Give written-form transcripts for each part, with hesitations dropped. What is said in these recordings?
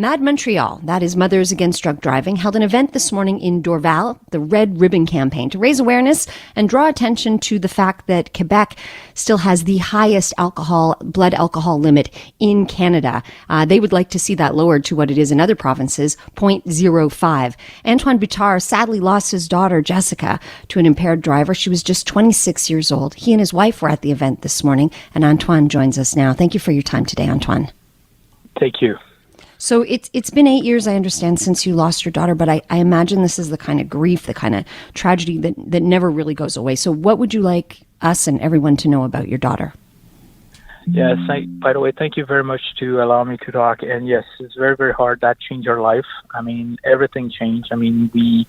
Mad Montreal, that is Mothers Against Drug Driving, held an event this morning in Dorval, the Red Ribbon Campaign, to raise awareness and draw attention to the fact that Quebec still has the highest blood alcohol limit in Canada. They would like to see that lowered to what it is in other provinces, 0.05. Antoine Bittar sadly lost his daughter, Jessica, to an impaired driver. She was just 26 years old. He and his wife were at the event this morning, and Antoine joins us now. Thank you for your time today, Antoine. Thank you. So it's been 8 years, I understand, since you lost your daughter, but I imagine this is the kind of grief, the kind of tragedy that never really goes away. So what would you like us and everyone to know about your daughter? Yes, by the way, thank you very much to allow me to talk. And yes, it's very, very hard. That changed our life. I mean, everything changed. I mean, we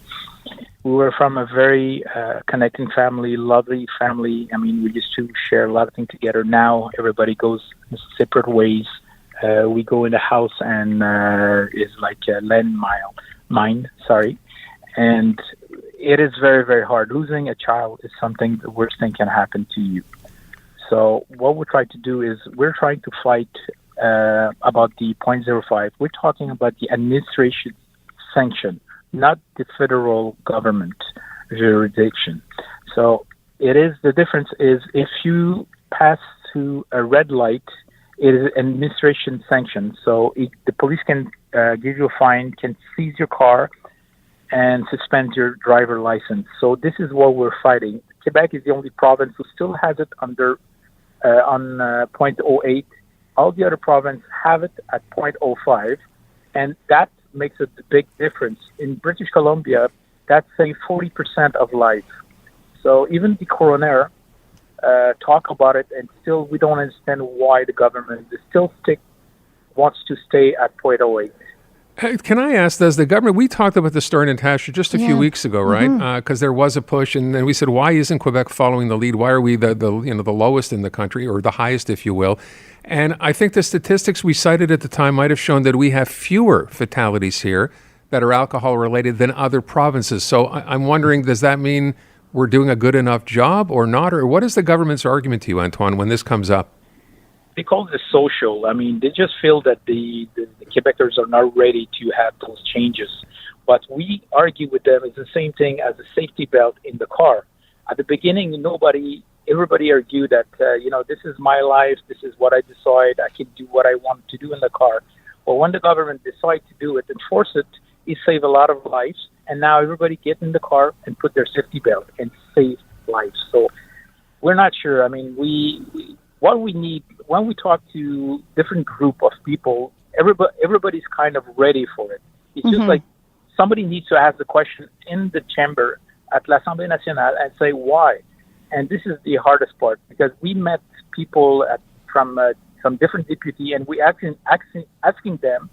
were from a very connecting family, lovely family. I mean, we used to share a lot of things together. Now everybody goes separate ways. We go in the house and it's like a mine. And it is very, very hard. Losing a child is something the worst thing can happen to you. So what we're trying to do is we're trying to fight about the 0.05. We're talking about the administration sanction, not the federal government jurisdiction. So the difference is if you pass through a red light, it is administration sanction. So the police can give you a fine, can seize your car, and suspend your driver license. So this is what we're fighting. Quebec is the only province who still has it on 0.08. All the other provinces have it at 0.05, and that makes a big difference. In British Columbia, that's say 40% of life. So even the coroner talk about it, and still we don't understand why the government wants to stay at 0.08. Can I ask, does the government, we talked about the story, Natasha, just a few weeks ago, right? Because there was a push, and then we said, why isn't Quebec following the lead? Why are we the lowest in the country, or the highest, if you will? And I think the statistics we cited at the time might have shown that we have fewer fatalities here that are alcohol-related than other provinces. So I'm wondering, does that mean we're doing a good enough job or not? Or what is the government's argument to you, Antoine, when this comes up? They call it social. I mean, they just feel that the Quebecers are not ready to have those changes. What we argue with them is the same thing as a safety belt in the car. At the beginning, everybody argued that, this is my life, this is what I decide, I can do what I want to do in the car. Well, when the government decides to do it, enforce it, it saves a lot of lives. And now everybody get in the car and put their safety belt and save lives. So we're not sure. I mean, what we need, when we talk to different group of people, everybody's kind of ready for it. It's just like somebody needs to ask the question in the chamber at l'Assemblée nationale and say why. And this is the hardest part, because we met people from some different deputy, and we asking them,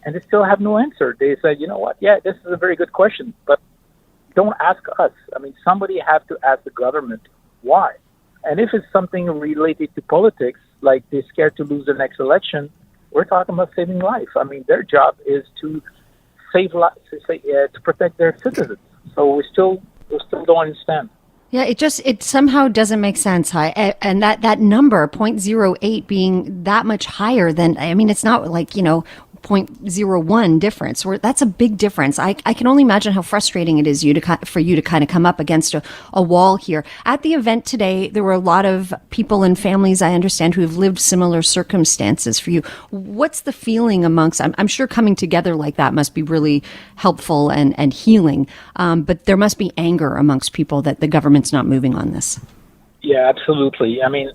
and they still have no answer. They say, you know what, yeah, this is a very good question, but don't ask us. I mean, somebody has to ask the government why. And if it's something related to politics, like they're scared to lose the next election, we're talking about saving life. I mean, their job is to save lives, to protect their citizens. So we still don't understand. Yeah, it somehow doesn't make sense. And that number, 0.08, being that much higher than, I mean, it's not like, 0.01 difference. That's a big difference. I can only imagine how frustrating it is for you to kind of come up against a wall here. At the event today, there were a lot of people and families, I understand, who have lived similar circumstances for you. What's the feeling amongst, I'm sure coming together like that must be really helpful and healing, but there must be anger amongst people that the government's not moving on this. Yeah, absolutely. I mean,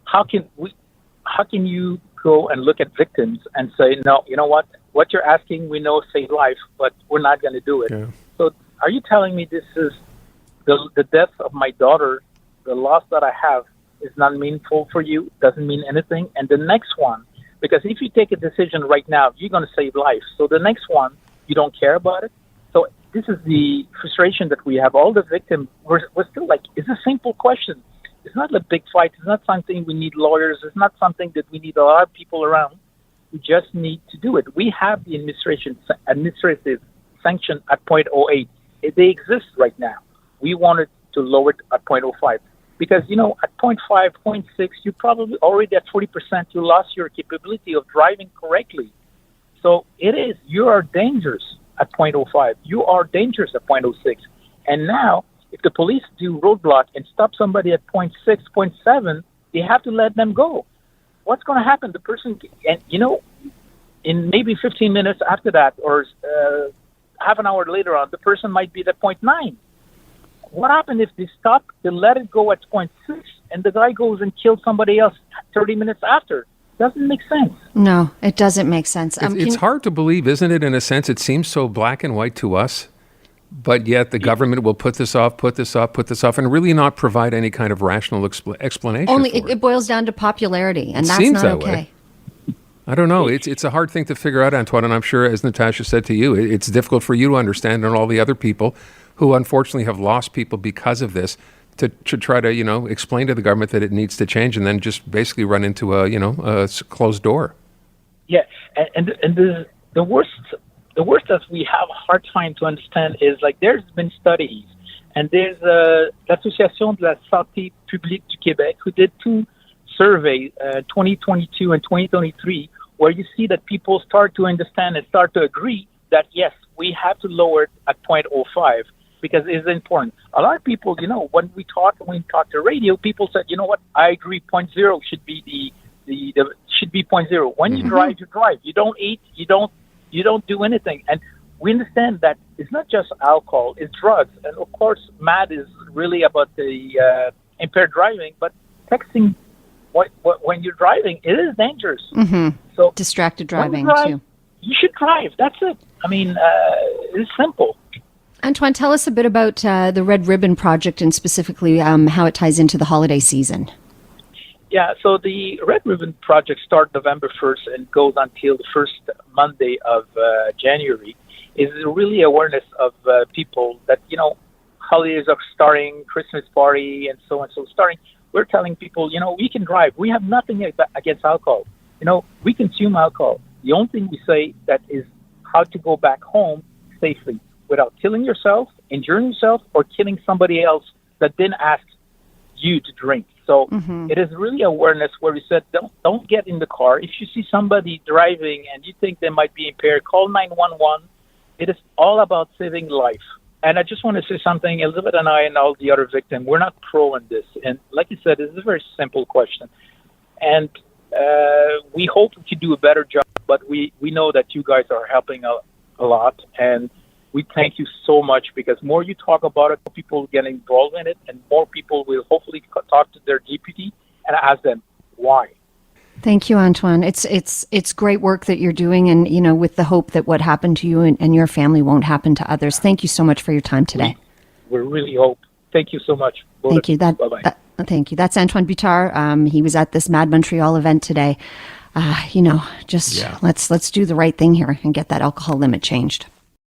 how can you go and look at victims and say, no, you know what you're asking, we know save life, but we're not going to do it. Yeah. So are you telling me this is the death of my daughter, the loss that I have, is not meaningful for you, doesn't mean anything? And the next one, because if you take a decision right now, you're going to save life. So the next one, you don't care about it. So this is the frustration that we have. All the victims, we're still like, it's a simple question. It's not a big fight. It's not something we need lawyers. It's not something that we need a lot of people around. We just need to do it. We have the administrative sanction at 0.08. They exist right now. We wanted to lower it at 0.05 because, at 0.5, 0.6, you probably already at 40%, you lost your capability of driving correctly. So It is. You are dangerous at point oh 0.05. You are dangerous at point oh 0.06. And now, if the police do roadblock and stop somebody at point 0.6, point 0.7, they have to let them go. What's going to happen? The person, and in maybe 15 minutes after that, or half an hour later on, the person might be at point 0.9. What happened if they stop, they let it go at point 0.6, and the guy goes and kills somebody else 30 minutes after? Doesn't make sense. No, it doesn't make sense. It's hard to believe, isn't it, in a sense? It seems so black and white to us, but yet the government will put this off, and really not provide any kind of rational explanation. Only for it boils down to popularity, and it that's seems not that okay. way. I don't know. It's a hard thing to figure out, Antoine, and I'm sure, as Natasha said to you, it's difficult for you to understand, and all the other people who unfortunately have lost people because of this, to try to explain to the government that it needs to change, and then just basically run into a closed door. Yeah, and the worst that we have a hard time to understand is, like, there's been studies, and there's l'Association de la Santé Publique du Québec who did 2 surveys, 2022 and 2023, where you see that people start to understand and start to agree that yes, we have to lower it at 0.05 because it's important. A lot of people, when we talk to radio, people said, you know what, I agree, 0.0 should be the should be 0.0. When you drive, you drive. You don't eat, you don't do anything. And we understand that it's not just alcohol, it's drugs. And of course, MAD is really about the impaired driving, but texting when you're driving, it is dangerous. Mm-hmm. So distracted driving, too. You should drive. That's it. I mean, it's simple. Antoine, tell us a bit about the Red Ribbon Project and specifically how it ties into the holiday season. Yeah, so the Red Ribbon Project starts November 1st and goes until the first Monday of January. Is really awareness of people that, holidays are starting, Christmas party, and so on. So starting, we're telling people, we can drive. We have nothing against alcohol. We consume alcohol. The only thing we say that is how to go back home safely without killing yourself, injuring yourself, or killing somebody else that didn't ask you to drink. So it is really awareness where we said, don't get in the car. If you see somebody driving and you think they might be impaired, call 911. It is all about saving life. And I just want to say something. Elizabeth and I and all the other victims, we're not pro in this. And like you said, it's a very simple question. And we hope we can do a better job, but we know that you guys are helping a lot. And we thank you so much because more you talk about it, more people get involved in it, and more people will hopefully talk to their deputy and ask them why. Thank you, Antoine. It's great work that you're doing, and with the hope that what happened to you and your family won't happen to others. Thank you so much for your time today. We really hope. Thank you so much. Thank you. Bye-bye. Thank you. That's Antoine Bittar. He was at this Mad Montreal event today. Let's do the right thing here and get that alcohol limit changed.